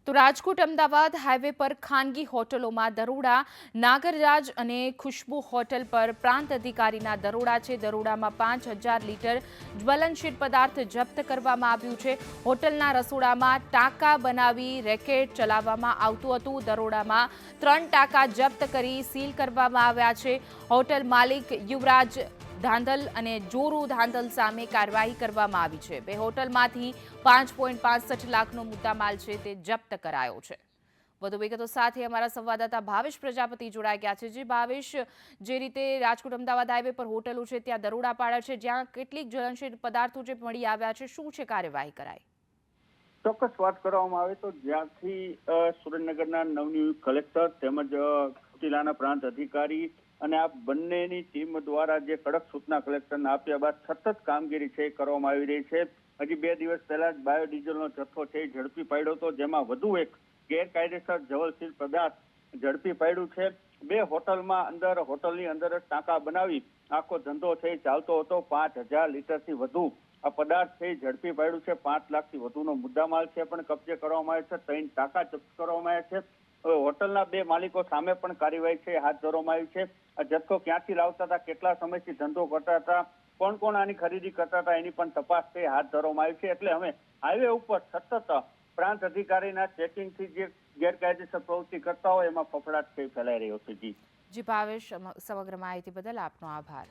તો રાજકોટ અમદાવાદ હાઈવે પર ખાનગી હોટલોમાં દરોડા નાગરરાજ અને ખુશ્બુ હોટલ પર પ્રાંત અધિકારીના દરોડા છે. દરોડામાં 5,000 લીટર જ્વલનશીલ પદાર્થ જપ્ત કરવામાં આવ્યું છે. હોટલના રસોડામાં ટાંકા બનાવી રેકેટ ચલાવવામાં આવતું હતું. દરોડામાં 3 ટાંકા જપ્ત કરી સીલ કરવામાં આવ્યા છે. હોટલ માલિક યુવરાજ ધાંધલ અને જોરુ ધાંધલ સામે કાર્યવાહી કરવામાં આવી છે. બે હોટલમાંથી 5.65 લાખનો મુદ્દામાલ છે તે જપ્ત કરાયો છે. વધુ વિગતો સાથે અમારા સંવાદદાતા ભાવેશ પ્રજાપતિ જોડાઈ ગયા છે. જે ભાવેશ, જે રીતે રાજકોટ અમદાવાદ હાઈવે પર હોટલો છે ત્યાં દરોડા પાડ્યા છે, જ્યાં કેટલીક જ્વલનશીલ પદાર્થો જે મળી આવ્યા છે, શું છે કાર્યવાહી કરાઈ? ચોક્કસ વાત કરવામાં આવે તો જ્યાંથી સુરેન્દ્રનગરના નવનિયુક્ત કલેક્ટર તેમજ ચોટીલાના પ્રાંત અધિકારી અને આ બંનેની ટીમ દ્વારા જે કડક સૂચના કલેક્ટરને આપ્યા બાદ સતત કામગીરી છે કરવામાં આવી રહી છે. હજી 2 દિવસ પહેલા જ બાયોડીઝલનો જથ્થો છે ઝડપી પાડ્યો હતો, જેમાં વધુ એક ગેરકાયદેસર જ્વલનશીલ પદાર્થ ઝડપી પાડ્યું છે. 2 હોટલની અંદર જ ટાંકા બનાવી આખો ધંધો છે ચાલતો હતો. 5,000 લીટરથી વધુ આ પદાર્થ છે ઝડપી પાડ્યું છે. 5 લાખથી વધુનો મુદ્દામાલ છે પણ કબજે કરવામાં આવ્યો છે. 3 ટાંકા જપ્ત કરવામાં આવ્યા છે. હોટલના 2 માલિકો સામે પણ કાર્યવાહી છે હાથ ધરવામાં આવી છે. આ જથ્થો ક્યાંથી લાવતા હતા, કેટલા સમયથી ધંધો કરતા હતા, કોણ કોણ આની ખરીદી કરતા હતા, એની પણ તપાસ છે હાથ ધરવામાં આવી છે. એટલે હવે હાઈવે ઉપર સતત પ્રાંત અધિકારીના ચેકિંગથી જે ગેરકાયદેસર પ્રવૃત્તિ કરતા હોય એમાં ફફડાટ ફેલાઈ રહ્યો છે. જી ભાવેશ, સમગ્ર માહિતી બદલ આપનો આભાર.